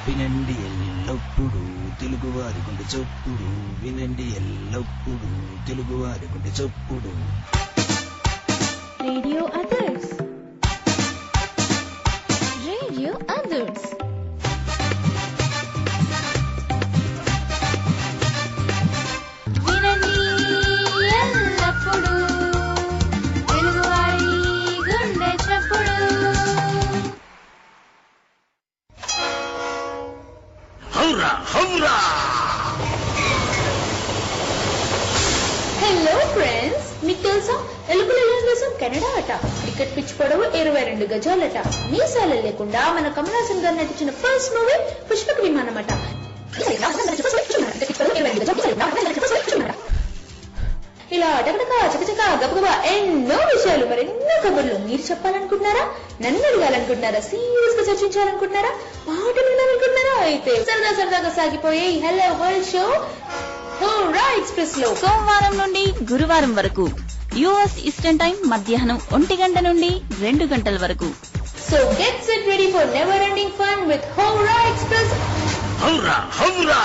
వినండి ఎల్లప్పుడు తెలుగువారి గుండె చప్పుడు, వినండి ఎల్లప్పుడు తెలుగువారి గుండె చప్పుడు. Radio others, radio others. వినండి ఎల్లప్పుడు తెలుగువారి గుండె చప్పుడు. హౌరా హౌరా. హలో ఫ్రెండ్స్, మీకు తెలుసా ఎలుగుల దేశం కెనడా అట. క్రికెట్ పిచ్ పొడవు 22 గజాలట. మీసాలు లేకుండా మన కమల్ హాసన్ గారు నటించిన ఫస్ట్ మూవీ పుష్పక విమానం అట. ఇలా అటకటక చకచక గబగబా ఎన్నో విషయాలు, మరెన్నో కబుర్లు. మీరు చెప్పాలనుకుంటున్నారా? నన్ను అడగాలనుకుంటున్నారా? సీరియస్ గా చర్చించాలనుకుంటున్నారా? పాటలు వినాలనుకుంటున్నారా? అయితే సరదా సరదాగా సాగిపోయే hello world show Howrah express లో సోమవారం నుండి గురువారం వరకు యుఎస్ ఈస్టర్న్ టైం మధ్యాహ్నం 1 గంట నుండి 2 గంటల వరకు. So get set ready for never ending fun with Howrah express. Howrah Howrah.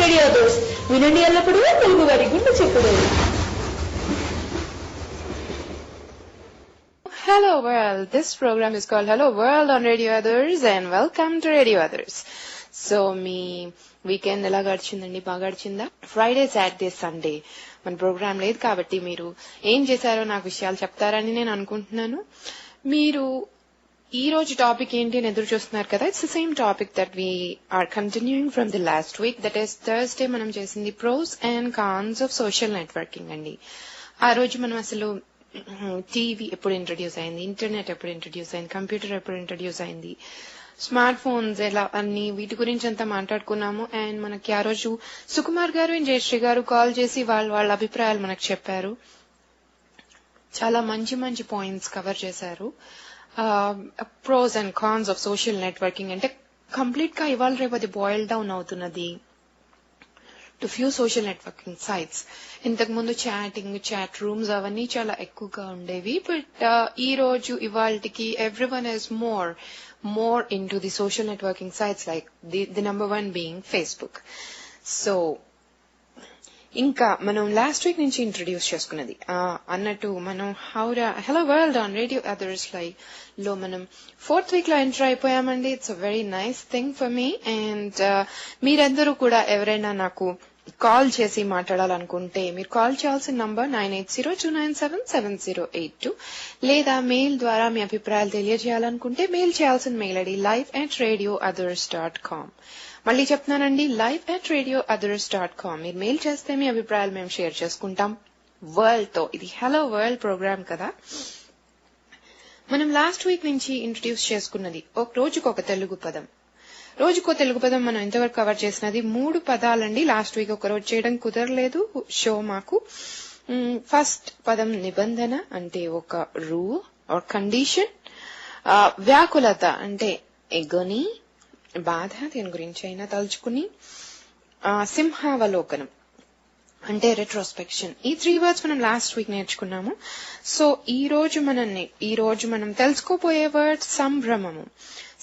Radio others, వినండి ఎల్లప్పుడూ తెలుగు వారి గుండె చెప్పుడు. Hello world, this program is called Hello World on Radio Others and welcome to Radio Others. So me weekend ఎలా గడిచిందండి? బాగా గడిచిందా? Friday, Saturday, Sunday మన programme లేదు కాబట్టి మీరు ఏం చేశారో నాకు విషయాలు చెప్తారని నేను అనుకుంటున్నాను. మీరు ఈ రోజు టాపిక్ ఏంటి అని ఎదురు చూస్తున్నారు కదా. It's the same topic that we are continuing from the last week, that is Thursday. మనం చేసింది pros and cons of social networking అండి. ఆ రోజు మనం అసలు టీవీ ఎప్పుడు ఇంట్రడ్యూస్ అయింది, ఇంటర్నెట్ ఎప్పుడు ఇంట్రడ్యూస్ అయింది, కంప్యూటర్ ఎప్పుడు ఇంట్రడ్యూస్ అయింది, స్మార్ట్ ఫోన్స్ ఎలా అన్ని వీటి గురించి అంతా మాట్లాడుకున్నాము. అండ్ మనకి ఆ రోజు సుకుమార్ గారు అండ్ జయశ్రీ గారు కాల్ చేసి వాళ్ళ అభిప్రాయాలు మనకు చెప్పారు. చాలా మంచి మంచి పాయింట్స్ కవర్ చేశారు. Pros and cons of social networking అంటే కంప్లీట్ గా ఇవాళ రేపు అది బాయిల్ డౌన్ అవుతున్నది to few social networking sites. ఇంతకు ముందు చాట్ రూమ్స్ అవన్నీ చాలా ఎక్కువగా ఉండేవి. బట్ ఈ రోజు ఇవాళకి everyone is more into the social networking sites, like the number one being Facebook. So ఇంకా మనం లాస్ట్ వీక్ నుంచి ఇంట్రడ్యూస్ చేసుకున్నది అన్నట్టు మనం hello world on radio others లో మనం 4th వీక్ లో ఎంటర్ అయిపోయామండి. It's a very nice thing for me. And మీరందరూ కూడా ఎవరైనా నాకు కాల్ చేసి మాట్లాడాలనుకుంటే మీరు కాల్ చేయాల్సిన నంబర్ 9802977082, లేదా మెయిల్ ద్వారా మీ అభిప్రాయాలు తెలియజేయాలనుకుంటే మెయిల్ చేయాల్సిన మెయిల్ ఐడి live@radioothers.com. మళ్ళీ చెప్తున్నానండి, live@radioothers.com. మీరు మెయిల్ చేస్తే మీ అభిప్రాయాలు మేము షేర్ చేసుకుంటాం వరల్డ్ తో. ఇది హలో వరల్డ్ ప్రోగ్రామ్ కదా. మనం లాస్ట్ వీక్ నుంచి ఇంట్రడ్యూస్ చేసుకున్నది రోజుకొక తెలుగు పదం. రోజుకో తెలుగు పదం మనం ఇంతవరకు కవర్ చేసినది 3 పదాలండి. లాస్ట్ వీక్ ఒక రోజు చేయడం కుదరలేదు షో మాకు. ఫస్ట్ పదం నిబంధన, అంటే ఒక రూల్ ఆర్ కండిషన్. వ్యాకులత అంటే ఎగొని, బాధ, దీని గురించి అయినా తలుచుకుని. సింహావలోకనం అంటే రెట్రోస్పెక్షన్. ఈ 3 వర్డ్స్ మనం లాస్ట్ వీక్ నేర్చుకున్నాము. సో ఈ రోజు మనం తెలుసుకోబోయే వర్డ్ సంభ్రమము.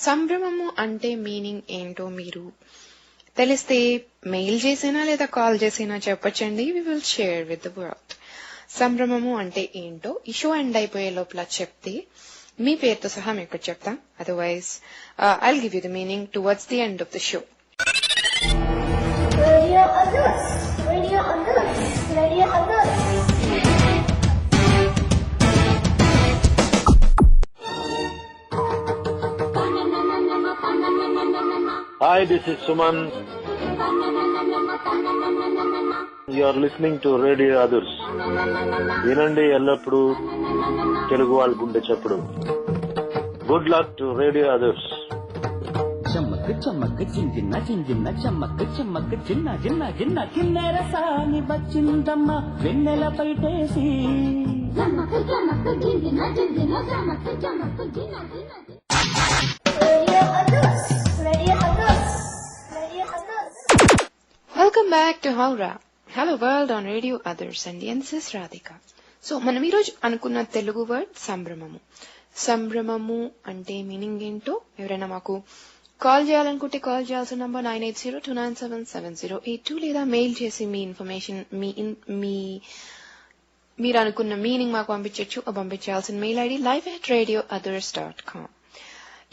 సంభ్రమము అంటే మీనింగ్ ఏంటో మీరు తెలిస్తే మెయిల్ చేసినా లేదా కాల్ చేసినా చెప్పచ్చండి. We will share with the world. సంభ్రమము అంటే ఏంటో ఈ షో ఎండ్ అయిపోయే లోపల చెప్తే మీ పేరుతో సహా మేము ఇక్కడ చెప్తాం. Otherwise I'll give you the meaning towards the end of the show. Hi, this is Suman. You are listening to Radio Others. వినండి ఎల్లప్పుడు తెలుగు వాళ్ళ గుండె చప్పుడు. Good luck to Radio Others. Chammak Chammak చింజిన్న చింజిన్న Chammak Chammak చిన్న చిన్న చిన్న కిన్నెర సాని వచ్చిందమ్మ వెన్నెల పైటేసి. Welcome back to hello world on radio others and ఎన్సిస్ రాధిక. సో మనం ఈరోజు అనుకున్న తెలుగు వర్డ్ సంభ్రమము. సంభ్రమము అంటే మీనింగ్ ఏంటో ఎవరైనా మాకు కాల్ చేయాలనుకుంటే కాల్ చేయాల్సిన నంబర్ 9802977082 లేదా మెయిల్ చేసి మీ ఇన్ఫర్మేషన్ మీరు అనుకున్న మీనింగ్ మాకు పంపించాల్సిన మెయిల్ ఐడి live@radioothers.com.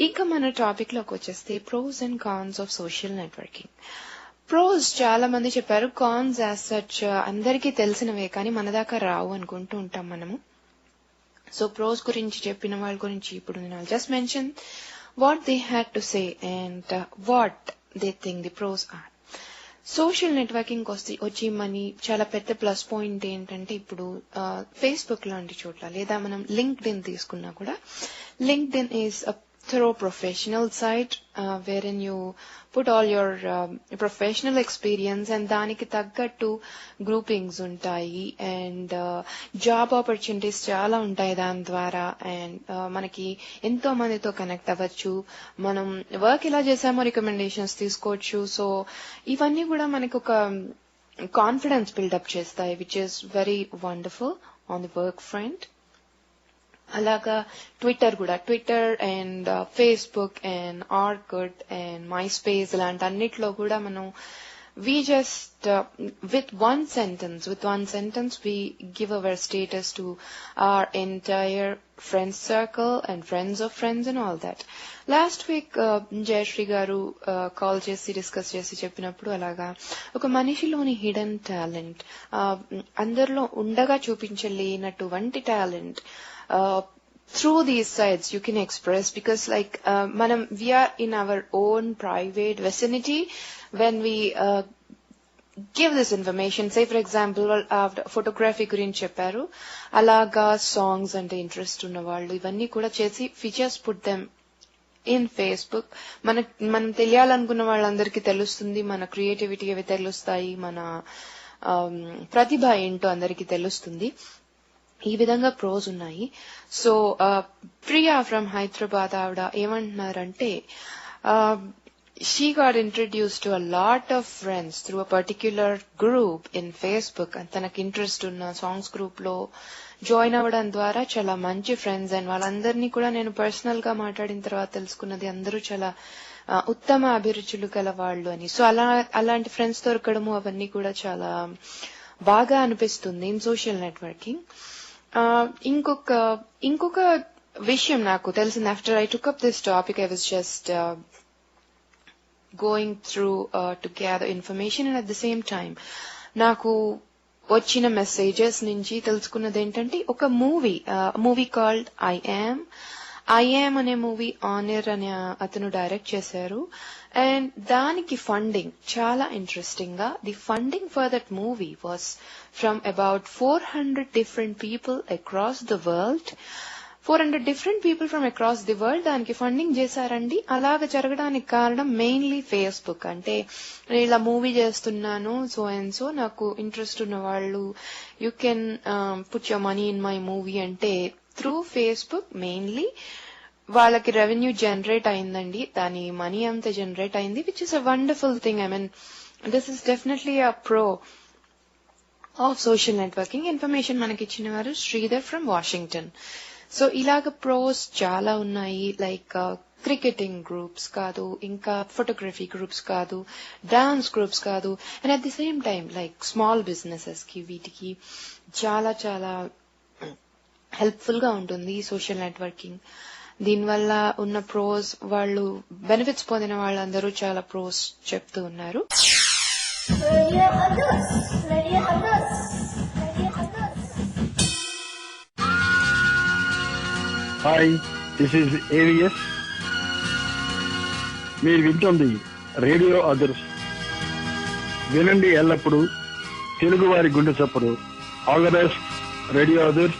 ఇక మన టాపిక్ లోకి వచ్చేస్తే pros and cons of social networking. Pros చాలా మంది చెప్పారు, కాన్స్ యాజ్ సచ్ అందరికీ తెలిసినవే కానీ మన దాకా రావు అనుకుంటూ ఉంటాం మనము. సో ప్రోస్ గురించి చెప్పిన వాళ్ళ గురించి ఇప్పుడు నేను just mention what they had to say and what they think the pros are. Social networking వచ్చి మనీ చాలా పెద్ద ప్లస్ పాయింట్ ఏంటంటే ఇప్పుడు ఫేస్బుక్ లాంటి చోట్ల లేదా మనం లింక్డ్ఇన్ తీసుకున్నా కూడా LinkedIn is a thorough professional site wherein you put all your professional experience and దానికి తగ్గట్టు groupings ఉంటాయి and job opportunities చాలా ఉంటాయి దాని ద్వారా and మనకి ఎంతో మందితో కనెక్ట్ అవ్వచ్చు, మనం వర్క్ ఎలా చేసామో రికమెండేషన్స్ తీసుకోవచ్చు. సో ఇవన్నీ కూడా మనకు ఒక కాన్ఫిడెన్స్ బిల్డప్ చేస్తాయి which is very wonderful on the work front. అలాగా Twitter and Facebook and Orkut and MySpace ఇలాంటి అన్నిట్లో కూడా మనం we just with one sentence we give our status to our entire friend circle and friends of friends and all that. Last week Jayashree garu call chesi discuss chesi cheppinappudu alaga oka manishiloni hidden talent andarlo undaga chupinchalenaటువంటి talent through these sites you can express, because like manam we are in our own private vicinity when we give this information. Say for example photography gurinchi chepparu, alaga songs ante interest unna vallu ivanni kuda chesi features put them in Facebook. మనం తెలియాలనుకున్న వాళ్ళందరికీ తెలుస్తుంది, మన creativity అవి తెలుస్తాయి, మన ప్రతిభ ఏంటో అందరికీ తెలుస్తుంది. ఈ విధంగా ప్రోస్ ఉన్నాయి. సో ప్రియా ఫ్రమ్ హైదరాబాద్ ఆవిడ ఏమంటున్నారంటే she got introduced to a lot of friends through a particular group in Facebook and తనకు ఇంట్రెస్ట్ ఉన్న సాంగ్స్ గ్రూప్ లో జాయిన్ అవ్వడం ద్వారా చాలా మంచి ఫ్రెండ్స్ అండ్ వాళ్ళందరినీ కూడా నేను పర్సనల్ గా మాట్లాడిన తర్వాత తెలుసుకున్నది అందరూ చాలా ఉత్తమ అభిరుచులు గల వాళ్ళు అని. సో అలాంటి ఫ్రెండ్స్ దొరకడము అవన్నీ కూడా చాలా బాగా అనిపిస్తుంది ఇన్ సోషల్ నెట్వర్కింగ్. ఇంకొక విషయం నాకు తెలిసింది, after I took up this topic I was just going through to gather information and at the same time నాకు వచ్చిన మెసేజెస్ నుంచి తెలుసుకున్నది ఏంటంటే ఒక మూవీ కాల్డ్ ఐ యామ్ అనే మూవీ ఆనర్ అనే అతను డైరెక్ట్ చేశారు అండ్ దానికి ఫండింగ్ చాలా ఇంట్రెస్టింగ్ గా the funding for that movie was from about 400 different people across the world. 400 different people from across the world దానికి ఫండింగ్ చేశారండి. అలాగ జరగడానికి కారణం మెయిన్లీ ఫేస్బుక్. అంటే నేను ఇలా మూవీ చేస్తున్నాను సో అండ్ సో నాకు ఇంట్రెస్ట్ ఉన్న వాళ్ళు you can put your money in my movie అంటే త్రూ ఫేస్బుక్ మెయిన్లీ వాళ్ళకి రెవెన్యూ జనరేట్ అయిందండి. దాని మనీ అంతా జనరేట్ అయింది which is a wonderful thing. I mean this is definitely a pro of social networking. Information మనకి ఇచ్చిన వారు Sridhar from Washington. So ఇలాగ ప్రోస్ చాలా ఉన్నాయి, లైక్ క్రికెటింగ్ గ్రూప్స్ కాదు, ఇంకా ఫోటోగ్రఫీ గ్రూప్స్ కాదు, డాన్స్ గ్రూప్స్ కాదు, and at the same time like small businesses కి వీటికి చాలా చాలా హెల్ప్ఫుల్ గా ఉంటుంది సోషల్ నెట్వర్కింగ్. దీనివల్ల ఉన్న ప్రోస్ వాళ్ళు బెనిఫిట్స్ పొందిన వాళ్ళందరూ చాలా ప్రోస్ చెప్తూ ఉన్నారు. Hi, this is AVS. మీరు వింటుంది రేడియో అదర్స్. వినండి ఎల్లప్పుడు తెలుగువారి గుండె చప్పుడు. All the best radio others.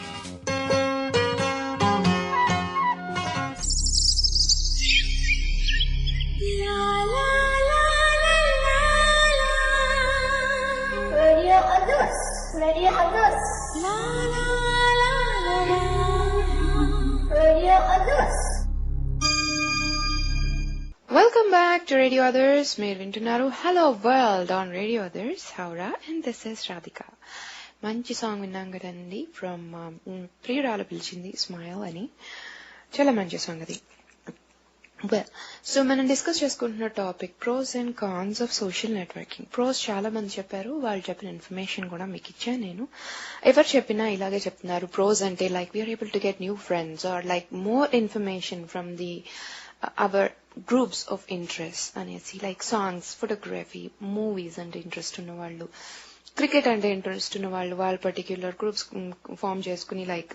Welcome back to Radio Others. మీరు వింటున్నారు hello world on radio others Howrah and this is Radhika. మంచి సాంగ్ విన్నాం కదండి ఫ్రమ్ ప్రియురాలు పిలిచింది స్మైల్ అని. చాలా మంచి సాంగ్ అది. సో మనం డిస్కస్ చేసుకుంటున్న topic pros and cons of social networking. Pros చాలా మంది చెప్పారు, వాళ్ళు చెప్పిన ఇన్ఫర్మేషన్ కూడా మీకు ఇచ్చాను నేను. ఎవరు చెప్పినా ఇలాగే చెప్తున్నారు. ప్రోస్ అంటే like we are able to get new friends or like more information from the our groups of interest అనేసి, లైక్ సాంగ్స్, ఫోటోగ్రఫీ, మూవీస్ అంటే ఇంట్రెస్ట్ ఉన్న వాళ్ళు, క్రికెట్ అంటే ఇంట్రెస్ట్ ఉన్న వాళ్ళు వాళ్ళ పర్టిక్యులర్ గ్రూప్స్ ఫామ్ చేసుకుని లైక్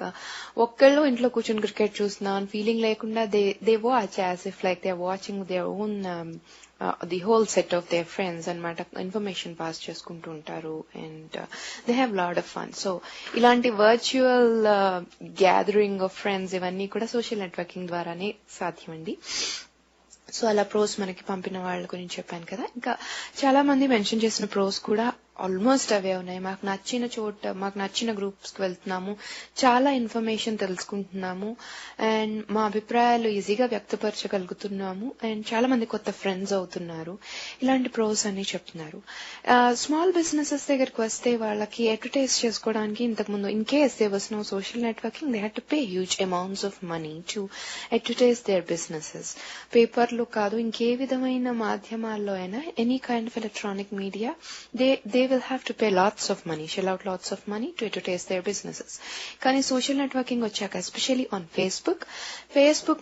ఒక్కళ్ళు ఇంట్లో కూర్చొని క్రికెట్ చూస్తున్నా అని ఫీలింగ్ లేకుండా they watch as if like they are watching their own the whole set of their friends అన్నమాట. ఇన్ఫర్మేషన్ పాస్ చేసుకుంటూ ఉంటారు and they have lot of fun. So ఇలాంటి వర్చువల్ గ్యాదరింగ్ ఆఫ్ ఫ్రెండ్స్ ఇవన్నీ కూడా social networking ద్వారానే సాధ్యమండి. So అలా pros మనకి పంపిన వాళ్ళ గురించి చెప్పాను కదా. ఇంకా చాలా మంది మెన్షన్ చేసిన ప్రోస్ కూడా ఆల్మోస్ట్ అవే ఉన్నాయి. మాకు నచ్చిన చోట, మాకు నచ్చిన గ్రూప్స్ కి వెళ్తున్నాము, చాలా ఇన్ఫర్మేషన్ తెలుసుకుంటున్నాము అండ్ మా అభిప్రాయాలు ఈజీగా వ్యక్తపరచగలుగుతున్నాము అండ్ చాలా మంది కొత్త ఫ్రెండ్స్ అవుతున్నారు. ఇలాంటి ప్రోస్ అన్ని చెప్తున్నారు. స్మాల్ బిజినెసెస్ దగ్గరికి వస్తే వాళ్ళకి అడ్వర్టైజ్ చేసుకోవడానికి ఇంతకుముందు in case they was no social networking they had to pay huge amounts of money to advertise their businesses. పేపర్లో కాదు, ఇంకే విధమైన మాధ్యమాల్లో అయినా, any kind of electronic media, they will have to pay lots of money, shell out lots of money to advertise their businesses. Kani social networking vachaka, especially on Facebook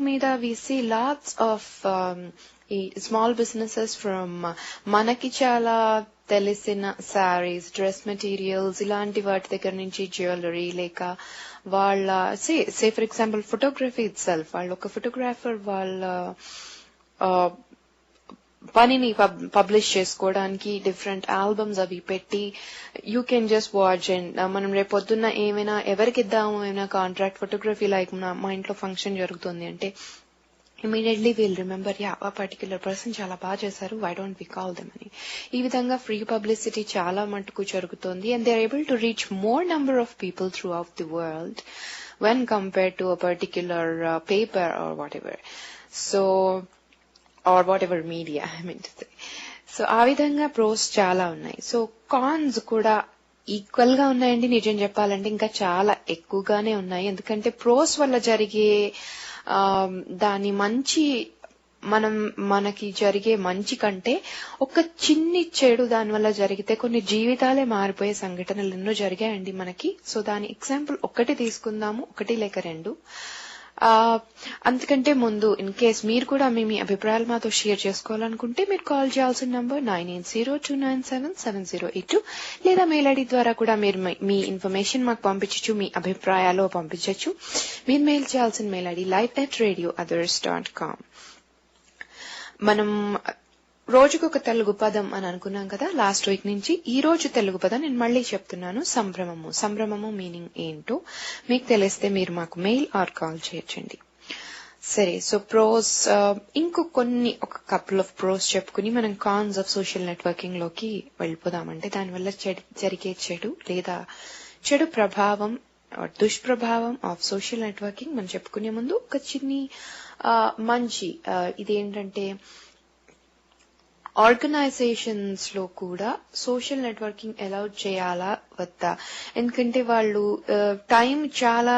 meeda we see lots of small businesses from manaki chala telisina sarees, dress materials, ilanti vaati దగ్గర నుంచి jewellery లేక వాళ్ళ say for example photography itself, వాళ్ళు ఒక photographer వాళ్ళ పనిని publish చేసుకోవడానికి different albums అవి పెట్టి you can just watch and మనం రేపు పొద్దున్న ఏమైనా ఎవరికి ఇద్దాము, ఏమైనా కాంట్రాక్ట్ ఫోటోగ్రఫీ లైక్ మా ఇంట్లో ఫంక్షన్ జరుగుతుంది అంటే ఇమీడియట్లీ వీల్ రిమెంబర్ ఆ పర్టిక్యులర్ పర్సన్ చాలా బాగా చేశారు, why don't we call them అని. ఈ విధంగా ఫ్రీ పబ్లిసిటీ చాలా మటుకు జరుగుతుంది and they are able to reach more number of people throughout the world when compared to a particular paper or whatever. So or whatever media I mean to say. So ఆ విధంగా pros చాలా ఉన్నాయి. So cons కూడా equal గా ఉన్నాయండి. నిజం చెప్పాలంటే ఇంకా చాలా ఎక్కువగానే ఉన్నాయి. ఎందుకంటే ప్రోస్ వల్ల జరిగే దాని మంచి మనకి జరిగే మంచి కంటే ఒక చిన్ని చెడు దాని వల్ల జరిగితే కొన్ని జీవితాలే మారిపోయే సంఘటనలు ఎన్నో జరిగాయండి మనకి. సో దాని ఎగ్జాంపుల్ ఒకటి తీసుకుందాము, ఒకటి లేక రెండు. అంతకంటే ముందు ఇన్ కేస్ మీరు కూడా మీ అభిప్రాయాలు మాతో షేర్ చేసుకోవాలనుకుంటే మీరు కాల్ చేయాల్సిన నంబర్ 9802977082 లేదా మెయిల్ ఐడి ద్వారా కూడా మీరు మీ ఇన్ఫర్మేషన్ మాకు పంపించచ్చు, మీ అభిప్రాయాలు పంపించచ్చు. మీరు మెయిల్ చేయాల్సిన మెయిల్ ఐడి live@radioothers.com. మనం రోజుకొక తెలుగు పదం అని అనుకున్నాం కదా లాస్ట్ వీక్ నుంచి. ఈ రోజు తెలుగు పదం నేను మళ్ళీ చెప్తున్నాను, సంభ్రమము. సంభ్రమము మీనింగ్ ఏంటో మీకు తెలిస్తే మీరు మాకు మెయిల్ ఆర్ కాల్ చేయొచ్చండి. సరే, సో ప్రోస్ ఒక కపుల్ ఆఫ్ ప్రోస్ చెప్పుకుని మనం కాన్స్ ఆఫ్ సోషల్ నెట్వర్కింగ్ లోకి వెళ్ళిపోదామంటే దానివల్ల జరిగే చెడు లేదా చెడు ప్రభావం దుష్ప్రభావం ఆఫ్ సోషల్ నెట్వర్కింగ్ మనం చెప్పుకునే ముందు ఒక చిన్ని మంచి ఇదేంటంటే ఆర్గనైజేషన్స్ లో కూడా సోషల్ నెట్వర్కింగ్ అలౌ చేయాలా వద్దా. ఎందుకంటే వాళ్ళు టైం చాలా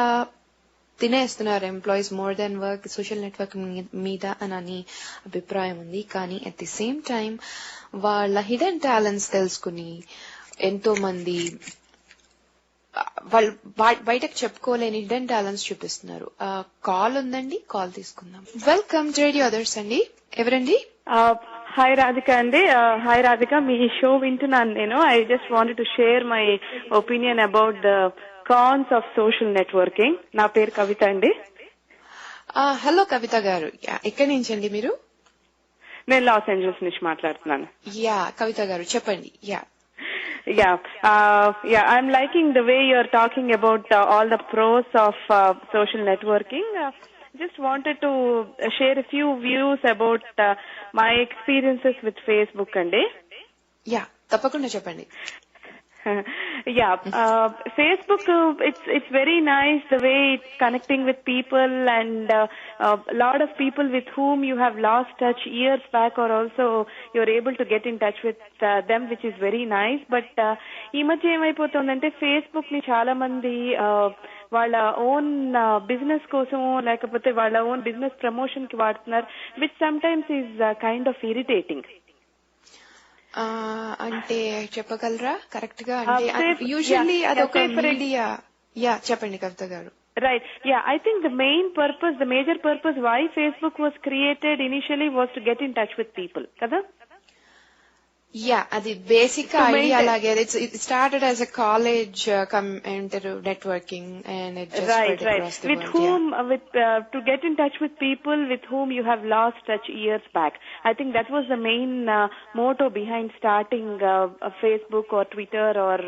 తినేస్తున్నారు, employees more than work social networking మీద అని అభిప్రాయం ఉంది. కానీ అట్ ది సేమ్ టైం వాళ్ళ హిడెన్ టాలెంట్స్ తెలుసుకుని ఎంతో మంది వాళ్ళు బయటకు చెప్పుకోలేని హిడెన్ టాలెంట్స్ చూపిస్తున్నారు. కాల్ ఉందండి, కాల్ తీసుకుందాం. వెల్కమ్ టు రేడియో అదర్స్ అండి. ఎవరండి? హాయ్ రాధిక అండి. హాయ్ రాధిక, మీ షో వింటున్నాను నేను. I just wanted to share my opinion about the cons of social networking. నా పేరు కవిత అండి. హలో కవిత గారు, ఎక్కడి నుంచి అండి మీరు? నేను లాస్ ఏంజల్స్ నుంచి మాట్లాడుతున్నాను. యా కవిత గారు చెప్పండి. I'm liking the way you're talking about all the pros of social networking. Just wanted to share a few views about my experiences with Facebook andi. Yeah, తప్పకుండా చెప్పండి. Facebook, it's very nice the way it's connecting with people, and a lot of people with whom you have lost touch years back or also you're able to get in touch with them, which is very nice. But ee madhya emaipotundante Facebook ni chaala mandi వాళ్ళ own business కోసమో లేకపోతే వాళ్ళ own business promotion కి వాడుతున్నారు, which some times is kind of irritating. అంటే చెప్పగలరా correct గా? అంటే యూజువల్లీ అదొక మీడియా. చెప్పండి కవిత గారు. Right. Yeah, I think the major purpose why Facebook was created initially was to get in touch with people. Kada? అది బేసిక్ ఐడియా అలాగే. It started as a college networking and it just spread across the world. To get in touch with people with whom you have lost touch years back. I think that was the main motto behind starting Facebook or Twitter or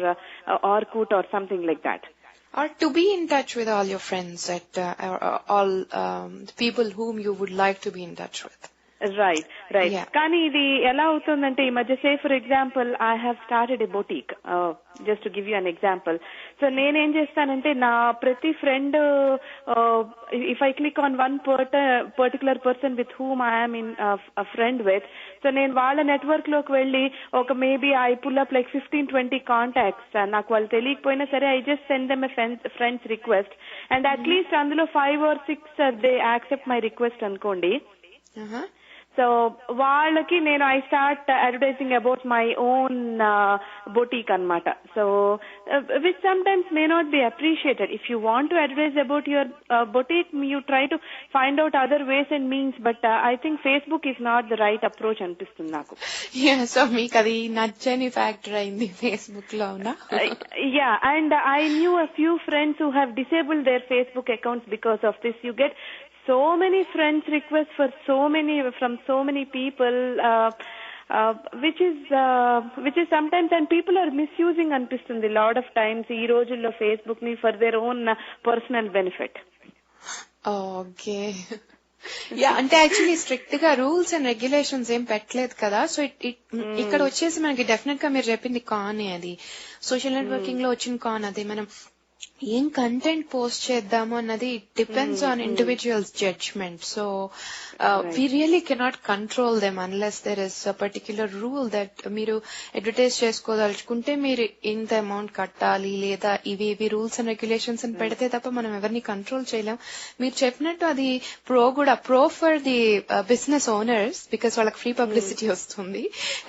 Orkut or something like that. Or to be in touch with all your friends all the people whom you would like to be in touch with. Right. కానీ ఇది ఎలా అవుతుందంటే ఈ మధ్య, say for example I have started a boutique, just to give you an example. So నేనేం చేస్తానంటే నా ప్రతి friend, if I click on one particular person with whom I'm in friend with, so నేను వాళ్ళ నెట్వర్క్ లోకి వెళ్ళి ఒక maybe I pull up like 15-20 contacts. నాకు వాళ్ళు తెలియకపోయినా సరే I just send them a friends request and at least అందులో 5 or 6 they accept my request అనుకోండి. సో వాళ్ళకి నేను I start advertising about my own boutique అన్నమాట. So which sometimes may not be appreciated. If you want to advertise about your boutique, you try to find out other ways and means, but I think Facebook is not the right approach అనిపిస్తుంది నాకు. So మీకు అది నచ్చని factor అయింది Facebook లో? Yeah, and I knew a few friends who have disabled their Facebook accounts because of this. You get so many friends requests from so many people, which is sometimes, and people are misusing anpistundi lot of times ee rojullo Facebook ni for their own personal benefit. Okay. అంటే actually strict గా rules and regulations ఏం పెట్టలేదు కదా. So ఇక్కడ వచ్చేసి మనకి definite గా మీరు చెప్పింది కాన్, అది సోషల్ నెట్వర్కింగ్ లో వచ్చిన కాన్. అది మనం ఏం కంటెంట్ పోస్ట్ చేద్దాము అన్నది depends on individual's judgment. So we really cannot control them unless there is a particular rule that మీరు అడ్వర్టైజ్ చేసుకోదలుచుకుంటే మీరు ఇంత అమౌంట్ కట్టాలి, లేదా ఇవి రూల్స్ అండ్ రెగ్యులేషన్స్ అని పెడితే తప్ప మనం ఎవరిని కంట్రోల్ చేయలేం. మీరు చెప్పినట్టు అది pro for the business owners because వాళ్ళకి ఫ్రీ పబ్లిసిటీ వస్తుంది,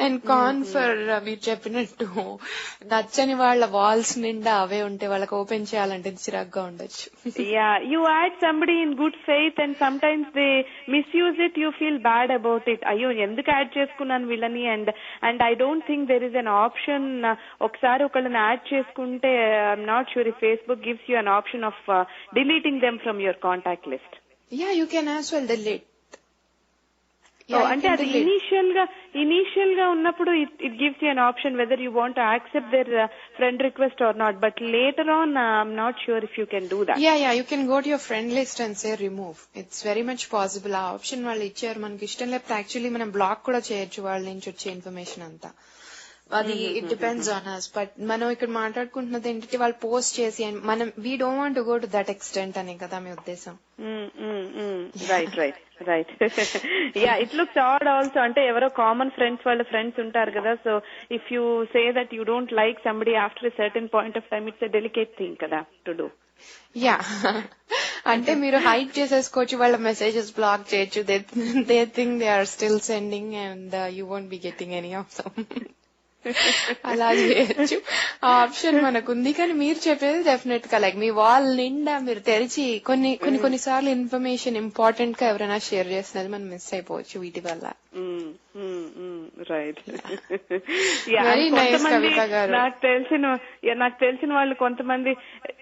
అండ్ కాన్ ఫర్ మీరు చెప్పినట్టు నచ్చని వాళ్ళ వాల్స్ నిండా అవే ఉంటే వాళ్ళకి ఓపెన్ చేయాలంటే చిరాగ్గా ఉండొచ్చు. Yeah, you add somebody in good faith and sometimes they misuse it. You feel bad about it. Ayyo enduku add cheskunnanu villani, and I don't think there is an option. Okkasari okalani add cheskunte I'm not sure if Facebook gives you an option of deleting them from your contact list. Yeah, you can as well delete. అంటే అది initial గా ఉన్నప్పుడు it gives you an option whether you want to accept their friend request or not, but later on I'm not sure if you can do that. Ya you can go to your friend list and say remove. It's very much possible. ఆ option వాళ్ళు ఇచ్చారు, మనకి ఇష్టం లేకపోతే actually మనం black కూడా చేయొచ్చు వాళ్ళ నుంచి వచ్చే ఇన్ఫర్మేషన్ అంతా. అది it depends on us. But మనం ఇక్కడ మాట్లాడుకుంటున్నది ఏంటంటే వాళ్ళు పోస్ట్ చేసి మనం we don't want to go to that extent అనే కదా మీ ఉద్దేశం. Right. Ya, it looks odd also. అంటే ఎవరో కామన్ వాళ్ళ ఫ్రెండ్స్ ఉంటారు కదా. So if you say that you don't like somebody after a certain point of time, it's a delicate thing కదా టు డూ. యా, అంటే మీరు హైడ్ చేసేసుకోవచ్చు, వాళ్ళ మెసేజెస్ బ్లాక్ చేయొచ్చు. They think they are still sending and you won't be getting any of them. అలా చేయొచ్చు, ఆ option మనకుంది. కానీ మీరు చెప్పేది డెఫినెట్ గా లైక్ మీ వాల్ నిండా మీరు తెరిచి కొన్నిసార్లు ఇన్ఫర్మేషన్ ఇంపార్టెంట్ గా ఎవరైనా షేర్ చేస్తున్నది మనం మిస్ అయిపోవచ్చు వీటి వల్ల. రైట్. నాకు తెలిసిన వాళ్ళు కొంతమంది,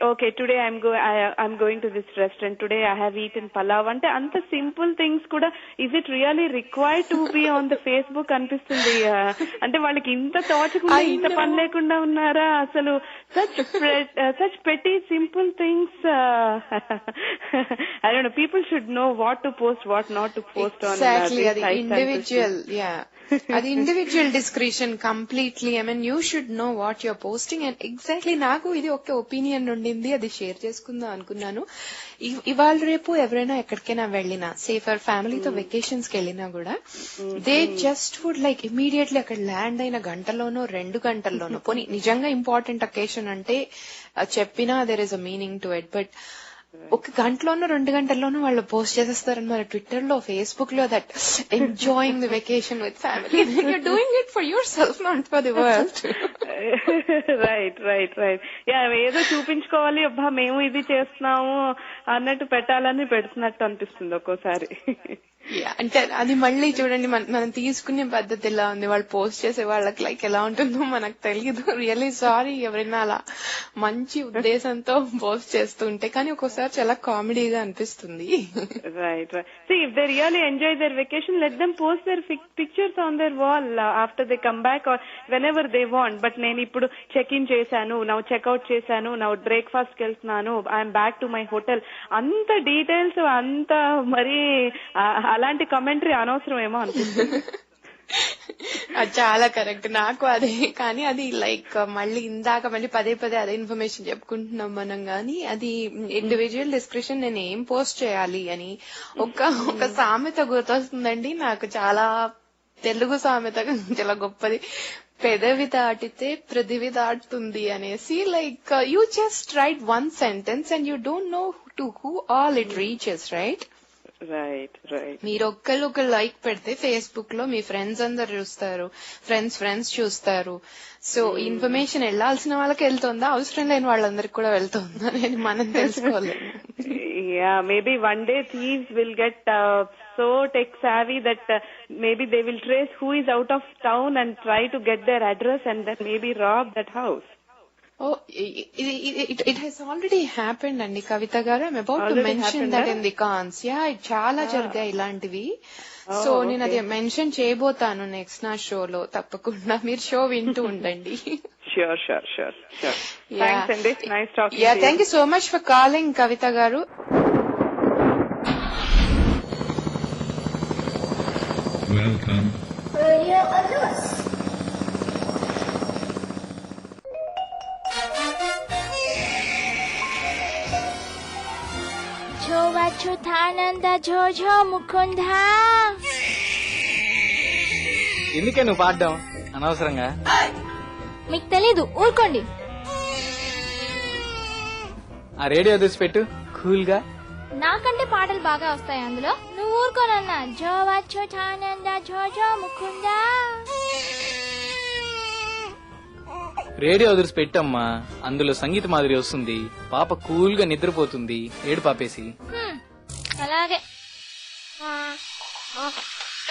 okay today I'm going to this restaurant, today I have eaten pulao, అంటే అంత సింపుల్ థింగ్స్ కూడా is it really required to be on the Facebook అనిపిస్తుంది. అంటే వాళ్ళకి ఇంత తోచకుండా ఇంత పని లేకుండా ఉన్నారా అసలు? సచ్ పెట్టి simple things. I don't know, people should know what to post, what not to post on individual. Yeah, అది individual description completely. I mean you should know what your posting. And exactly నాకు ఇది ఒక opinion ఉండింది, అది share చేసుకుందాం అనుకున్నాను. ఇవాళ రేపు ఎవరైనా ఎక్కడికైనా వెళ్ళినా, సే ఫర్ ఫ్యామిలీతో వెకేషన్స్ కి వెళ్ళినా కూడా they just would like immediately అక్కడ ల్యాండ్ అయిన గంటలోనో 2 గంటల్లోనో, పోనీ నిజంగా ఇంపార్టెంట్ అకేషన్ అంటే చెప్పినా there is a meaning to it, but 1 గంటలోనో 2 గంటల్లోనూ వాళ్ళు పోస్ట్ చేసేస్తారన్నమాట ట్విట్టర్ లో, ఫేస్బుక్ లో, that enjoying the vacation with family. You're doing it for your self, not for the world. Right. Yeah, ఏదో చూపించుకోవాలి, అబ్బా మేము ఇది చేస్తున్నాము అన్నట్టు పెట్టాలని పెడుతున్నట్టు అనిపిస్తుంది ఒక్కోసారి. అంటే అది మళ్ళీ చూడండి, మనం తీసుకునే పద్ధతి ఎలా ఉంది, వాళ్ళు పోస్ట్ చేసే వాళ్ళకి లైక్ ఎలా ఉంటుందో మనకు తెలియదు. రియల్లీ సారీ ఎవరైనా అలా మంచి ఉద్దేశంతో పోస్ట్ చేస్తుంటే, కానీ ఒక్కోసారి చాలా కామెడీగా అనిపిస్తుంది. Right. See, if they really enjoy their vacation, let them post their pictures on their wall after they come back or whenever they want. But నేను ఇప్పుడు చెక్ ఇన్ చేశాను, నా చెక్అవుట్ చేశాను, నా బ్రేక్ఫాస్ట్ కి వెళ్తున్నాను, I'm back to my hotel, అంత details, అంత మరి అలాంటి కమెంటరీ అనవసరం ఏమో అనిపిస్తుంది. అది చాలా కరెక్ట్, నాకు అదే. కానీ అది లైక్ మళ్ళీ ఇందాక మళ్ళీ పదే అదే ఇన్ఫర్మేషన్ చెప్పుకుంటున్నాం మనం, గానీ అది ఇండివిజువల్ డిస్క్రిప్షన్. నేను ఏం పోస్ట్ చేయాలి అని ఒక సామెత గుర్తొస్తుందండి నాకు, చాలా తెలుగు సామెత, చాలా గొప్పది. పెదవి దాటితే పృథివి దాటుతుంది అనేసి. Like you just right 1 sentence and you don't know to who all it reaches, right? Right. మీరు ఒక లైక్ పెడితే ఫేస్బుక్ లో మీ ఫ్రెండ్స్ అందరు చూస్తారు, ఫ్రెండ్స్ చూస్తారు. సో ఇన్ఫర్మేషన్ వెళ్లాల్సిన వాళ్ళకి వెళ్తుందా, అవసరం లేని వాళ్ళందరికి కూడా వెళ్తుందా అనేది మనం తెలుసుకోలేము. Yeah, maybe one day thieves will get so tech savvy that maybe they will trace who is out of town and try to get their address and then maybe rob that house. Oh, it has already happened అండి కవిత గారు. I'm about to mention that in the cons. Yeah, చాలా జరిగాయి ఇలాంటివి. So నేను అది mention చేయబోతాను next నా షోలో. తప్పకుండా మీరు షో వింటూ ఉండండి. Sure. Thanks, Andy. Nice talking to you. Yeah, thank you so much for calling, కవిత గారు. Welcome. జో అచ్యుతానంద జో జో ముకుంద. ఎందుకే నువ్వు పాడడం అనవసరంగా? మీకు తెలీదు, ఊరుకోండి. ఆ రేడియో చూసి పెట్టు కూల్ గా. నాకంటే పాటలు బాగా వస్తాయి అందులో. నువ్వు ఊరుకోనన్నా. జో అచ్యుతానంద జో జో ముకుంద. రేడియో వదిలిసి పెట్టమ్మా, అందులో సంగీత మాదిరి వస్తుంది. పాప కూల్ గా నిద్రపోతుంది, ఏడు పాపేసి. అలాగే.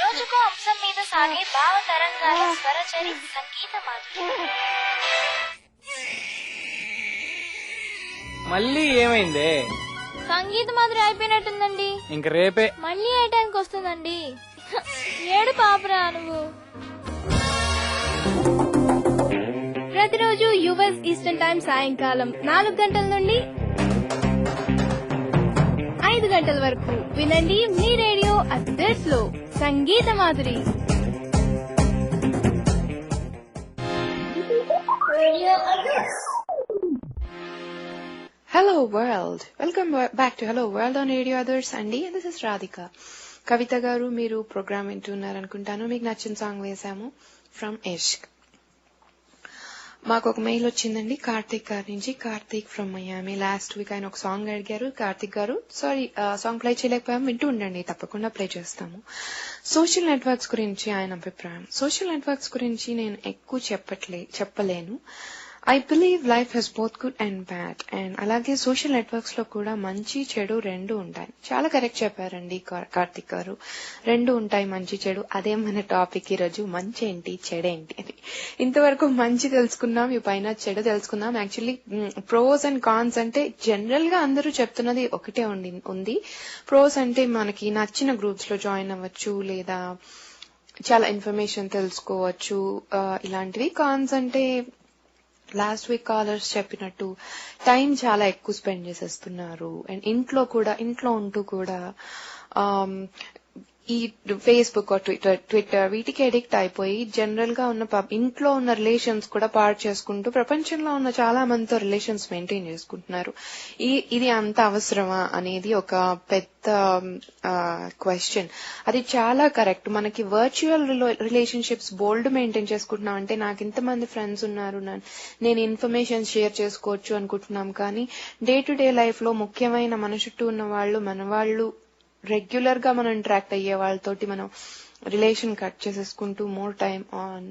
రోజుకో అంశం మీద సాగే భావ తరంగాల స్వరచరి సంగీత మాధురి. మళ్ళీ ఏమైందే? సంగీత మాధురి అయిపోయినట్టుందండి. ఇంక రేపే మళ్ళీ ఏ టైంకి వస్తుందండి? ఏడు పాపరా నువ్వు. ప్రతిరోజు యుఎస్ ఈస్టర్న్ టైం సాయంకాలం 4 గంటల నుండి 5 గంటల వరకు వినండి మీ రేడియో అదర్స్ లో సంగీత Madhuri. Hello world, welcome back to Hello World on Radio Others అండి. This is Radhika. కవిత గారు మీరు ప్రోగ్రామ్ వింటున్నారు అనుకుంటాను. మీకు నచ్చిన సాంగ్ వేసాము ఫ్రమ్ ఇష్క్. మాకు ఒక మెయిల్ వచ్చిందండి కార్తిక్ గారి నుంచి. Karthik from Miami. Last week ఆయన ఒక సాంగ్ అడిగారు. కార్తిక్ గారు సారీ సాంగ్ ప్లే చేయలేకపోయాం, వింటూ ఉండండి, తప్పకుండా ప్లే చేస్తాము. సోషల్ నెట్వర్క్స్ గురించి ఆయన అభిప్రాయం. సోషల్ నెట్వర్క్స్ గురించి నేను ఎక్కువ చెప్పలేను. I believe life has both good and bad. And అలాగే సోషల్ నెట్వర్క్స్ లో కూడా మంచి చెడు రెండు ఉంటాయి. చాలా కరెక్ట్ చెప్పారండి కార్తిక్ గారు, రెండు ఉంటాయి మంచి చెడు. అదే మన టాపిక్ ఈ రోజు, మంచి ఏంటి చెడేంటి అని. ఇంతవరకు మంచి తెలుసుకున్నాం, ఈ పైన చెడు తెలుసుకున్నాం. యాక్చువల్లీ ప్రోస్ అండ్ కాన్స్ అంటే జనరల్ గా అందరూ చెప్తున్నది ఒకటే ఉంది. ప్రోస్ అంటే మనకి నచ్చిన గ్రూప్స్ లో జాయిన్ అవ్వచ్చు, లేదా చాలా ఇన్ఫర్మేషన్ తెలుసుకోవచ్చు, ఇలాంటివి. కాన్స్ అంటే లాస్ట్ వీక్ కాలర్స్ చెప్పినట్టు టైం చాలా ఎక్కువ స్పెండ్ చేసేస్తున్నారు. అండ్ ఇంట్లో ఉంటూ కూడా ఈ ఫేస్బుక్ ట్విట్టర్ వీటికి ఎడిక్ట్ అయిపోయి జనరల్ గా ఉన్న ఇంట్లో ఉన్న రిలేషన్స్ కూడా పాడు చేసుకుంటూ ప్రపంచంలో ఉన్న చాలా మందితో రిలేషన్స్ మెయింటైన్ చేసుకుంటున్నారు. ఇది అంత అవసరమా అనేది ఒక పెద్ద క్వశ్చన్. అది చాలా కరెక్ట్. మనకి వర్చువల్ రిలేషన్షిప్స్ బోల్డ్ మెయింటైన్ చేసుకుంటున్నాం అంటే నాకు ఇంతమంది ఫ్రెండ్స్ ఉన్నారు, నేను ఇన్ఫర్మేషన్ షేర్ చేసుకోవచ్చు అనుకుంటున్నాం. కానీ డే టు డే లైఫ్ లో ముఖ్యమైన మన చుట్టూ ఉన్న వాళ్ళు, మన వాళ్ళు, రెగ్యులర్ గా మనం ఇంటరాక్ట్ అయ్యే వాళ్ళతోటి మనం రిలేషన్ కట్ చేసేసుకుంటూ more time on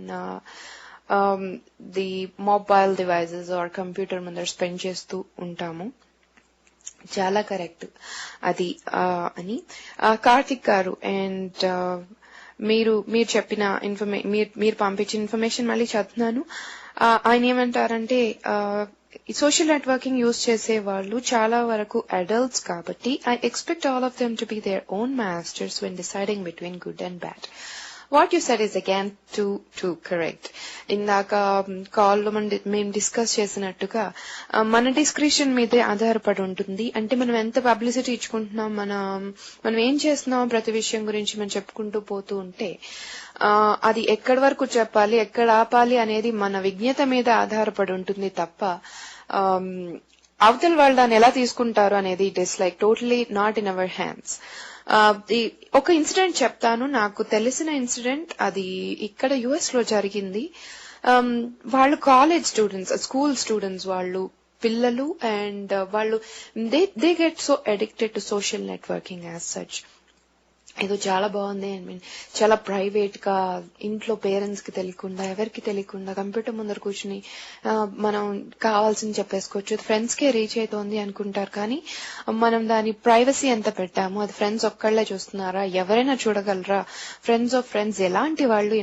the mobile devices or computer ముందర స్పెండ్ చేస్తూ ఉంటాము. చాలా కరెక్ట్ అది అని కార్తిక్ గారు. అండ్ మీరు చెప్పిన మీరు పంపించిన ఇన్ఫర్మేషన్ మళ్ళీ చదువుతున్నాను. ఆయన ఏమంటారంటే సోషల్ నెట్వర్కింగ్ యూజ్ చేసే వాళ్ళు చాలా వరకు అడల్ట్స్ కాబట్టి I expect all of them to be their own masters when deciding between good and bad. What you said is again to correct. ఇందాక కాల్లో మేము డిస్కస్ చేసినట్టుగా మన డిస్క్రిప్షన్ మీదే ఆధారపడి ఉంటుంది. అంటే మనం ఎంత పబ్లిసిటీ ఇచ్చుకుంటున్నాం, మనం ఏం చేస్తున్నాం ప్రతి విషయం గురించి మనం చెప్పుకుంటూ పోతూ ఉంటే అది ఎక్కడి వరకు చెప్పాలి, ఎక్కడ ఆపాలి అనేది మన విజ్ఞత మీద ఆధారపడి ఉంటుంది తప్ప అవతల వాళ్ళు దాన్ని ఎలా తీసుకుంటారు అనేది it is like totally not in our hands. ఒక ఇన్సిడెంట్ చెప్తాను. నాకు తెలిసిన ఇన్సిడెంట్. అది ఇక్కడ యుఎస్ లో జరిగింది. వాళ్ళు కాలేజ్ స్టూడెంట్స్, స్కూల్ స్టూడెంట్స్ వాళ్ళు పిల్లలు. అండ్ వాళ్ళు they get so addicted to social networking as such. ఏదో చాలా బాగుంది. ఐ మీన్ చాలా ప్రైవేట్ గా ఇంట్లో పేరెంట్స్ కి తెలియకుండా, ఎవరికి తెలియకుండా కంప్యూటర్ ముందర కూర్చుని మనం కావాల్సింది చెప్పేసుకోవచ్చు. ఫ్రెండ్స్ కే రీచ్ అవుతోంది అనుకుంటారు. కానీ మనం దాని ప్రైవసీ ఎంత పెట్టాము, అది ఫ్రెండ్స్ ఒక్కళ్లే చూస్తున్నారా, ఎవరైనా చూడగలరా, ఫ్రెండ్స్ ఆఫ్ ఫ్రెండ్స్ ఎలాంటి వాళ్ళు,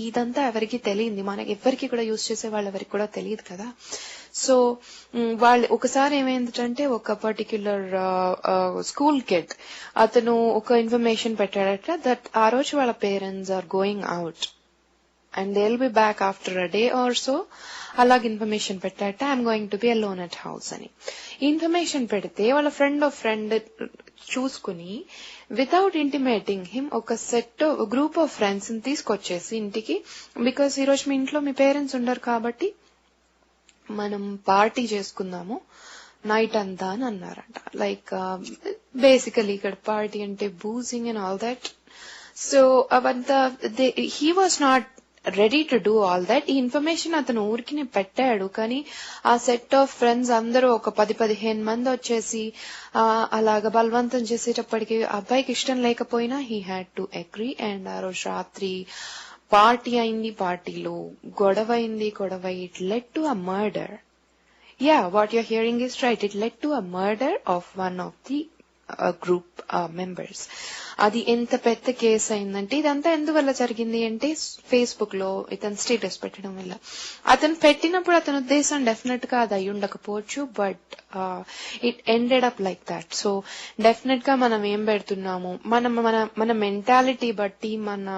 ఇదంతా ఎవరికి తెలియంది. మనకి ఎవరికి కూడా యూజ్ చేసే వాళ్ళు ఎవరికి కూడా తెలియదు కదా. సో వాళ్ళు ఒకసారి ఏమైందంటే ఒక పర్టిక్యులర్ స్కూల్ కిడ్ అతను ఒక ఇన్ఫర్మేషన్ పెట్టాడట దట్ ఆ రోజు వాళ్ళ parents are going out and they will be back after a day or so. అలాగే ఇన్ఫర్మేషన్ పెట్టాట I'm going to be alone at house అని. ఇన్ఫర్మేషన్ పెడితే వాళ్ళ ఫ్రెండ్ చూసుకుని వితౌట్ ఇంటిమేటింగ్ హిమ్ ఒక గ్రూప్ ఆఫ్ ఫ్రెండ్స్ ని తీసుకొచ్చేసి ఇంటికి, బికాస్ ఈ రోజు మీ ఇంట్లో మీ పేరెంట్స్ ఉండరు కాబట్టి మనం పార్టీ చేసుకుందాము నైట్ అంతా అని అన్నారంట. లైక్ బేసికలీ ఇక్కడ పార్టీ అంటే boozing and all that. So అవంతా he was not ready to do all that. ఈ ఇన్ఫర్మేషన్ అతను ఊరికి పెట్టాడు. కానీ ఆ సెట్ ఆఫ్ ఫ్రెండ్స్ అందరూ ఒక 10-15 మంది వచ్చేసి అలాగా బలవంతం చేసేటప్పటికి అబ్బాయికి ఇష్టం లేకపోయినా he had to agree. And ఆ రోజు రాత్రి పార్టీ అయింది. పార్టీలో గొడవ అయింది. It led to a murder. Yeah, what you're hearing is right. It led to a murder of one of the group members. అది ఎంత పెద్ద కేసు అయిందంటే ఇదంతా ఎందువల్ల జరిగింది అంటే ఫేస్బుక్ లో ఇతను స్టేటస్ పెట్టడం వల్ల. అతను పెట్టినప్పుడు అతని ఉద్దేశం డెఫినెట్ గా అది అయి ఉండకపోవచ్చు, but it ended up like that. So definite గా మనం ఏం పెడుతున్నాము, మన మెంటాలిటీ బట్టి, మన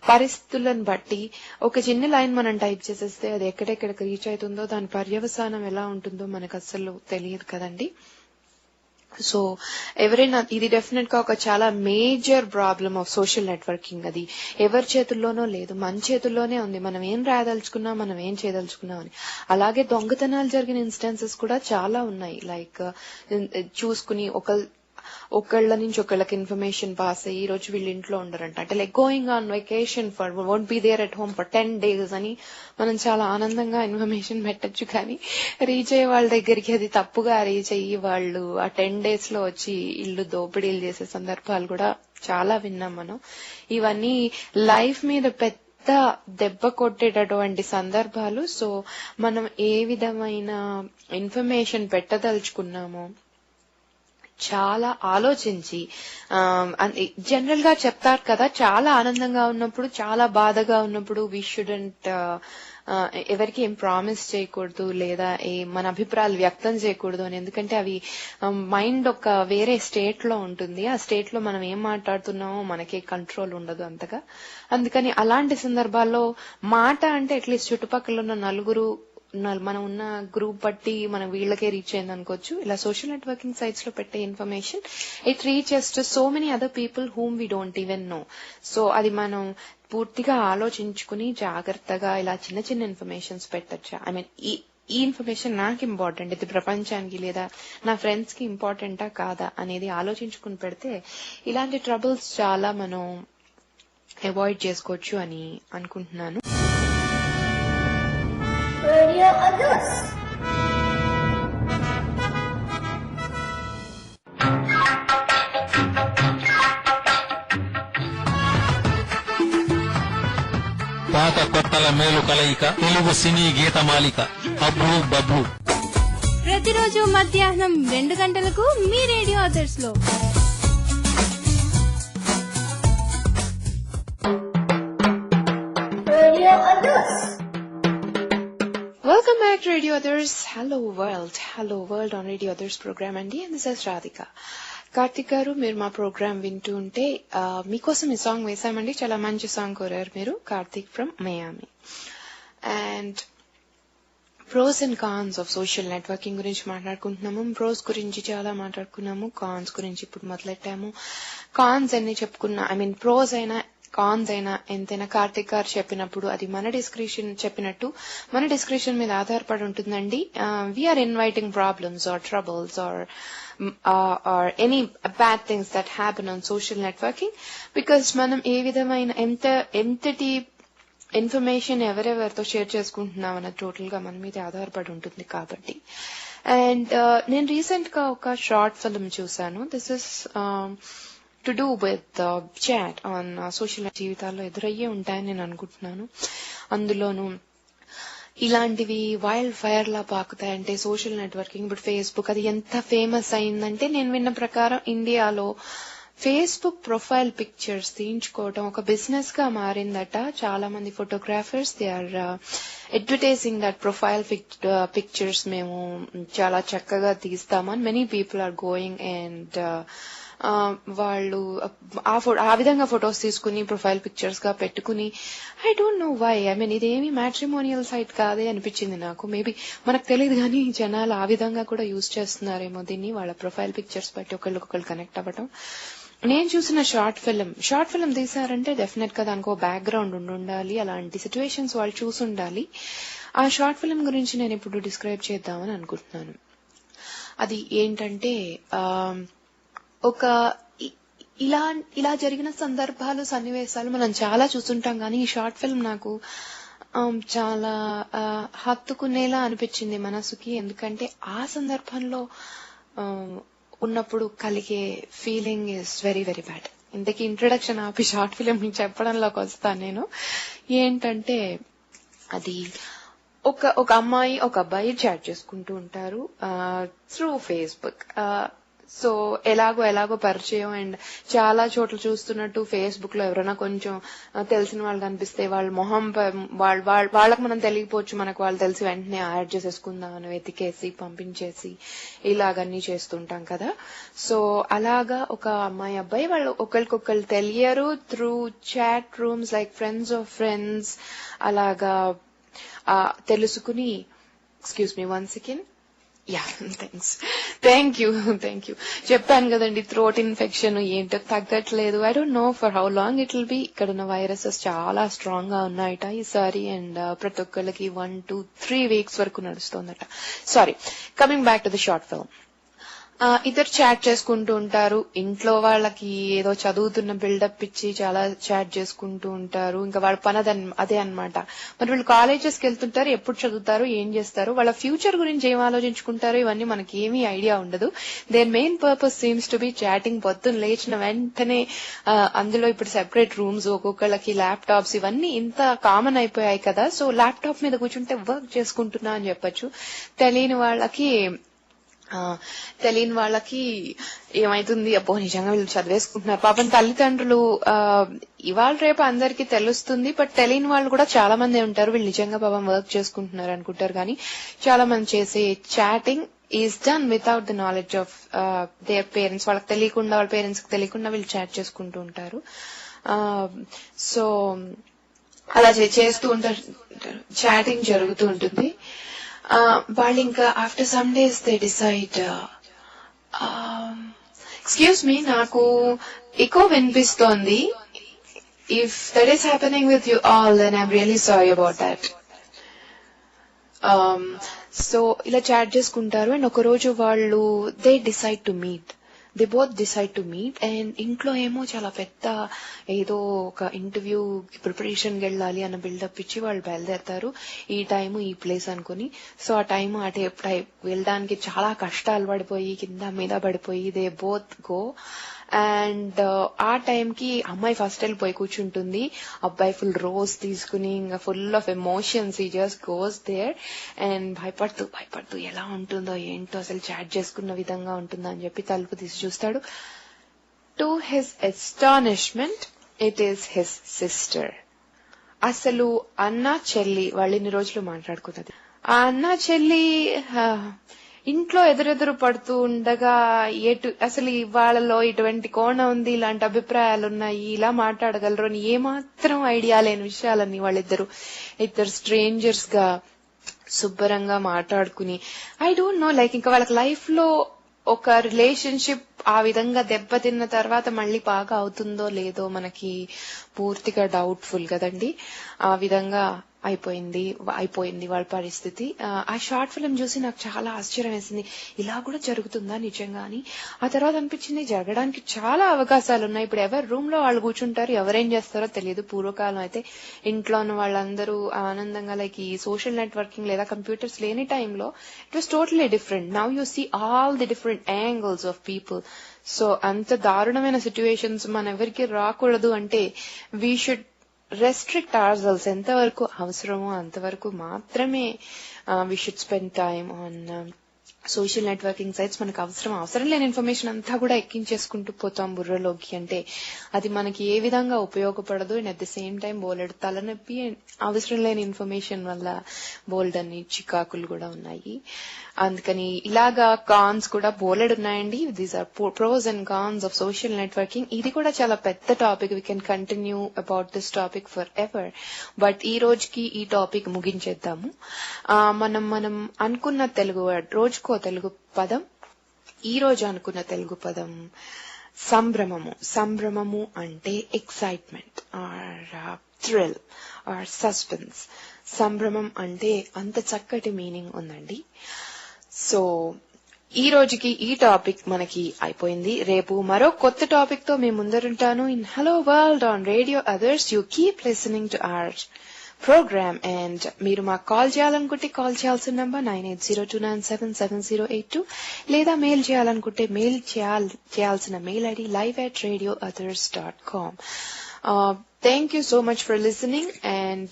పరిస్థితులను బట్టి ఒక చిన్న లైన్ మనం టైప్ చేసేస్తే అది ఎక్కడెక్కడికి రీచ్ అవుతుందో దాని పర్యవసానం ఎలా ఉంటుందో మనకు అస్సలు తెలియదు కదండి. సో ఎవరైనా ఇది డెఫినెట్ గా ఒక చాలా major problem of social networking. అది ఎవరి చేతుల్లోనో లేదు, మన చేతుల్లోనే ఉంది. మనం ఏం రాయదలుచుకున్నా, మనం ఏం చేయదలుచుకున్నాం అని. అలాగే దొంగతనాలు జరిగిన ఇన్స్టెన్సెస్ కూడా చాలా ఉన్నాయి. లైక్ చూసుకుని ఒకళ్ళ నుంచి ఒకళ్ళకి ఇన్ఫర్మేషన్ పాస్ అయ్యి ఈ రోజు వీళ్ళు ఇంట్లో ఉండరంట, అంటే like going on vacation for won't be there at home for 10 days అని మనం చాలా ఆనందంగా ఇన్ఫర్మేషన్ పెట్టచ్చు. కానీ రీచ్ అయ్యే వాళ్ళ దగ్గరికి అది తప్పుగా రీచ్ అయ్యి వాళ్ళు ఆ 10 days లో వచ్చి ఇల్లు దోపిడీలు చేసే సందర్భాలు కూడా చాలా విన్నాం మనం. ఇవన్నీ లైఫ్ మీద పెద్ద దెబ్బ కొట్టేటటువంటి సందర్భాలు. సో మనం ఏ విధమైన ఇన్ఫర్మేషన్ పెట్టదలుచుకున్నామో చాలా ఆలోచించి, జనరల్ గా చెప్తారు కదా, చాలా ఆనందంగా ఉన్నప్పుడు, చాలా బాధగా ఉన్నప్పుడు వీ షుడెంట్ ఎవరికి ఏం ప్రామిస్ చేయకూడదు, లేదా మన అభిప్రాయాలు వ్యక్తం చేయకూడదు అని. ఎందుకంటే అవి మైండ్ ఒక వేరే స్టేట్ లో ఉంటుంది. ఆ స్టేట్ లో మనం ఏం మాట్లాడుతున్నామో మనకి కంట్రోల్ ఉండదు అంతగా. అందుకని అలాంటి సందర్భాల్లో మాట అంటే అట్లీస్ట్ చుట్టుపక్కల ఉన్న నలుగురు మనం ఉన్న గ్రూప్ బట్టి మనం వీళ్ళకే రీచ్ అయింది అనుకోవచ్చు. ఇలా సోషల్ నెట్వర్కింగ్ సైట్స్ లో పెట్టే information it reaches to so many other people whom we don't even know. So అది మనం పూర్తిగా ఆలోచించుకుని జాగ్రత్తగా ఇలా చిన్న చిన్న ఇన్ఫర్మేషన్స్ పెట్టచ్చా, ఐ మీన్ ఈ ఇన్ఫర్మేషన్ నాకు ఇంపార్టెంట్, ఇది ప్రపంచానికి లేదా నా ఫ్రెండ్స్ కి ఇంపార్టెంటా కాదా అనేది ఆలోచించుకుని పెడితే ఇలాంటి ట్రబుల్స్ చాలా మనం అవాయిడ్ చేసుకోవచ్చు అని అనుకుంటున్నాను. పాత కొత్తల మేలు కలయిక తెలుగు సినీ గీతమాలిక అబ్లు బబ్లు ప్రతిరోజు మధ్యాహ్నం 2 గంటలకు మీ రేడియో అదర్స్ లో. Welcome back radio others. Hello world on radio others program అండి. And this is Radhika. Karthik గారు, మీరు మా ప్రోగ్రామ్ వింటూ ఉంటే మీకోసం ఈ సాంగ్ వేసామండి. చాలా మంచి సాంగ్ కోరారు మీరు, Karthik from Miami. And pros and cons of social networking గురించి మాట్లాడుకుంటున్నాము. ప్రోస్ గురించి చాలా మాట్లాడుకున్నాము, కాన్స్ గురించి ఇప్పుడు మొదలెట్టాము. కాన్స్ అన్ని చెప్పుకున్నా, ఐ మీన్ ప్రోస్ అయినా కాన్స్ అయినా ఎంతైనా కార్తిక్ గారు చెప్పినప్పుడు అది మన డిస్క్రిప్షన్ చెప్పినట్టు మన డిస్క్రిప్షన్ మీద ఆధారపడి ఉంటుందండి. We are inviting problems or troubles or any bad things that happen on social networking, because మనం ఏ విధమైన ఎంతటి ఇన్ఫర్మేషన్ ఎవరెవరితో షేర్ చేసుకుంటున్నాం అన్నది టోటల్ గా మన మీద ఆధారపడి ఉంటుంది కాబట్టి. అండ్ నేను రీసెంట్ గా ఒక షార్ట్ ఫిల్మ్ చూసాను. This is to do with chat on social జీవితాల్లో ఎదురయ్యే ఉంటాయని నేను అనుకుంటున్నాను. అందులోనూ ఇలాంటివి వైల్డ్ ఫైర్ లా పాకుతాయంటే సోషల్ నెట్వర్కింగ్. ఇప్పుడు ఫేస్బుక్ అది ఎంత ఫేమస్ అయిందంటే, నేను విన్న ప్రకారం ఇండియాలో ఫేస్బుక్ ప్రొఫైల్ పిక్చర్స్ తీయించుకోవడం ఒక బిజినెస్ గా మారిందట. చాలా మంది photographers they are advertising that profile pictures మేము చాలా చక్కగా తీస్తామని many people are going. And వాళ్ళు ఆ విధంగా ఫొటోస్ తీసుకుని ప్రొఫైల్ పిక్చర్స్ గా పెట్టుకుని, I don't know why, I mean ఇదేమి మ్యాట్రిమోనియల్ సైట్ కాదే అనిపించింది నాకు. మేబీ మనకు తెలియదు కానీ జనాలు ఆ విధంగా కూడా యూజ్ చేస్తున్నారేమో దీన్ని, వాళ్ళ ప్రొఫైల్ పిక్చర్స్ బట్టి ఒకళ్ళకొకళ్ళు కనెక్ట్ అవ్వడం. నేను చూసిన షార్ట్ ఫిల్మ్ తీసారంటే డెఫినెట్ గా దానికి బ్యాక్గ్రౌండ్ ఉండాలి, అలాంటి సిచ్యువేషన్స్ వాళ్ళు చూసి ఉండాలి. ఆ షార్ట్ ఫిల్మ్ గురించి నేను ఇప్పుడు డిస్క్రైబ్ చేద్దామని అనుకుంటున్నాను. అది ఏంటంటే, ఒక ఇలా జరిగిన సందర్భాలు సన్నివేశాలు మనం చాలా చూస్తుంటాం కానీ ఈ షార్ట్ ఫిల్మ్ నాకు చాలా హత్తుకునేలా అనిపించింది మనసుకి. ఎందుకంటే ఆ సందర్భంలో ఉన్నప్పుడు కలిగే feeling is very very bad. ఇంతకీ ఇంట్రొడక్షన్ ఆపి షార్ట్ ఫిల్మ్ చెప్పడంలోకి వస్తాను నేను. ఏంటంటే, అది ఒక అమ్మాయి ఒక అబ్బాయి చాట్ చేసుకుంటూ ఉంటారు త్రూ ఫేస్బుక్. సో ఎలాగో పరిచయం. అండ్ చాలా చోట్ల చూస్తున్నట్టు ఫేస్బుక్ లో ఎవరైనా కొంచెం తెలిసిన వాళ్ళు కనిపిస్తే వాళ్ళ మొహం వాళ్ళకి మనం తెలియకపోవచ్చు, మనకు వాళ్ళు తెలిసి వెంటనే యాడ్ చేసేసుకుందాం అని వెతికేసి పంపించేసి ఇలాగన్నీ చేస్తుంటాం కదా. సో అలాగా ఒక అమ్మాయి అబ్బాయి వాళ్ళు ఒకరికొకరు తెలియరు through chat rooms like friends of friends అలాగా తెలుసుకుని. Excuse me 1 second. Yeah, thank you. చెప్పాను కదండి, థ్రోట్ ఇన్ఫెక్షన్ ఏంటో తగ్గట్లేదు. I don't know for how long it will be. ఇక్కడ ఉన్న వైరసెస్ చాలా స్ట్రాంగ్ గా ఉన్నాయట ఈసారి. అండ్ ప్రతి ఒక్కరికి 1 to 3 weeks వరకు నడుస్తోందట. Sorry, coming back to the short film. ఇద్దరు చాట్ చేసుకుంటూ ఉంటారు. ఇంట్లో వాళ్ళకి ఏదో చదువుతున్న బిల్డప్ ఇచ్చి చాలా చాట్ చేసుకుంటూ ఉంటారు. ఇంకా వాళ్ళ పని అదే అన్నమాట. మరి వీళ్ళు కాలేజెస్ కి వెళ్తుంటారు, ఎప్పుడు చదువుతారు, ఏం చేస్తారు, వాళ్ళ ఫ్యూచర్ గురించి ఏం ఆలోచించుకుంటారు, ఇవన్నీ మనకి ఏమీ ఐడియా ఉండదు. Their main purpose seems to be chatting. పొద్దున్న లేచిన వెంటనే అందులో ఇప్పుడు సెపరేట్ రూమ్స్, ఒక్కొక్కళ్ళకి ల్యాప్టాప్స్, ఇవన్నీ ఇంత కామన్ అయిపోయాయి కదా. సో ల్యాప్టాప్ మీద కూర్చుంటే వర్క్ చేసుకుంటున్నా అని చెప్పొచ్చు. తెలియని వాళ్ళకి ఏమైతుంది, అబ్బో నిజంగా వీళ్ళు చదివేసుకుంటున్నారు. పాపం తల్లిదండ్రులు ఇవాళ రేపు అందరికీ తెలుస్తుంది, బట్ తెలియని వాళ్ళు కూడా చాలా మంది ఉంటారు. వీళ్ళు నిజంగా పాపం వర్క్ చేసుకుంటున్నారు అనుకుంటారు. కానీ చాలా మంది చేసే chatting is done without the knowledge of their parents. వాళ్ళకి తెలియకుండా, వాళ్ళ పేరెంట్స్ కి తెలియకుండా వీళ్ళు చాట్ చేసుకుంటూ ఉంటారు. సో అలా చేస్తూ ఉంటారు, చాటింగ్ జరుగుతూ ఉంటుంది. వాళ్ళు ఇంకా after some days they decide, excuse me, నాకు ఎక్కువ వినిపిస్తోంది. If that is happening with you all, then I'm really sorry about that. So ఇలా చాట్ చేసుకుంటారు. అండ్ ఒక రోజు వాళ్ళు they decide to meet. They both decide to meet. And ఇంట్లో ఏమో చాలా పెద్ద ఏదో ఒక ఇంటర్వ్యూ ప్రిపరేషన్కి వెళ్ళాలి అన్న బిల్డప్ ఇచ్చి వాళ్ళు బయలుదేరతారు. ఈ టైము ఈ ప్లేస్ అనుకుని. సో ఆ టైం వెళ్ళడానికి చాలా కష్టాలు పడిపోయి కింద మీద పడిపోయి దే బోత్ గో. అండ్ ఆ టైంకి అమ్మాయి ఫస్ట్ వెళ్ళిపోయి కూర్చుంటుంది. అబ్బాయి ఫుల్ రోజ్ తీసుకుని ఇంకా ఫుల్ ఆఫ్ ఎమోషన్స్ ఈ జస్ట్ గోస్ దేర్. అండ్ భయపడుతూ ఎలా ఉంటుందో ఏంటో, అసలు చాట్ చేసుకున్న విధంగా ఉంటుందో అని చెప్పి తలుపు తీసి చూస్తాడు. To his astonishment it is his sister. అసలు అన్న చెల్లి వాళ్ళు ఇన్ని రోజులు మాట్లాడుకున్నది. ఆ అన్న చెల్లి ఇంట్లో ఎదురెదురు పడుతూ ఉండగా అసలు వాళ్ళలో ఇటువంటి కోణం ఉంది, ఇలాంటి అభిప్రాయాలు ఉన్నాయి, ఇలా మాట్లాడగలరు అని ఏమాత్రం ఐడియా లేని విషయాలన్నీ ఇద్దరు స్ట్రేంజర్స్ గా శుభ్రంగా మాట్లాడుకుని, ఐ డోంట్ నో, లైక్ ఇంకా వాళ్ళకి లైఫ్ లో ఒక రిలేషన్షిప్ ఆ విధంగా దెబ్బతిన్న తర్వాత మళ్ళీ బాగా అవుతుందో లేదో మనకి పూర్తిగా డౌట్ఫుల్ కదండి. ఆ విధంగా అయిపోయింది వాళ్ళ పరిస్థితి. ఆ షార్ట్ ఫిల్మ్ చూసి నాకు చాలా ఆశ్చర్యం వేసింది, ఇలా కూడా జరుగుతుందా నిజంగా అని. ఆ తర్వాత అనిపించింది జరగడానికి చాలా అవకాశాలు ఉన్నాయి. ఇప్పుడు ఎవరు రూమ్ లో వాళ్ళు కూర్చుంటారు, ఎవరేం చేస్తారో తెలియదు. పూర్వకాలం అయితే ఇంట్లో ఉన్న వాళ్ళందరూ ఆనందంగా లైక్ ఈ సోషల్ నెట్వర్కింగ్ లేదా కంప్యూటర్స్ లేని టైంలో it was totally different. Now you see all the different angles of people. So అంత దారుణమైన సిచ్యువేషన్స్ మన ఎవరికి రాకూడదు అంటే వీ షుడ్ రెస్ట్రిక్ట్ ourselves. ఎంతవరకు అవసరమో అంతవరకు మాత్రమే we should spend time on social networking sites. మనకు అవసరం లేని ఇన్ఫర్మేషన్ అంతా కూడా ఎక్కించేసుకుంటూ పోతాం బుర్రలోకి. అంటే అది మనకి ఏ విధంగా ఉపయోగపడదు. And at the same time బోలెడు తలనొప్పి, అవసరం లేని ఇన్ఫర్మేషన్ వల్ల బోల్డన్ని చికాకులు కూడా ఉన్నాయి. అందుకని ఇలాగా కాన్స్ కూడా బోలెడు ఉన్నాయండి. These are pros and cons of social networking. ఇది కూడా చాలా పెద్ద topic. We can continue about this topic forever. But ఈ రోజుకి ఈ టాపిక్ ముగించేద్దాము. మనం అనుకున్న తెలుగు వర్డ్, రోజుకో తెలుగు పదం. ఈ రోజు అనుకున్న తెలుగు పదం సంభ్రమము. సంభ్రమము అంటే excitement or thrill or suspense. సంభ్రమం అంటే అంత చక్కటి మీనింగ్ ఉందండి. సో ఈ రోజుకి ఈ టాపిక్ మనకి అయిపోయింది. రేపు మరో కొత్త టాపిక్ తో మేము ముందరుంటాను. In hello world on radio others. You keep listening to our program. And మీరు మాకు కాల్ చేయాలనుకుంటే కాల్ చేయాల్సిన నంబర్ 9802977082, లేదా మెయిల్ చేయాలనుకుంటే మెయిల్ చేయాల్సిన mail ID live@radioothers.com. Thank you so much for listening, and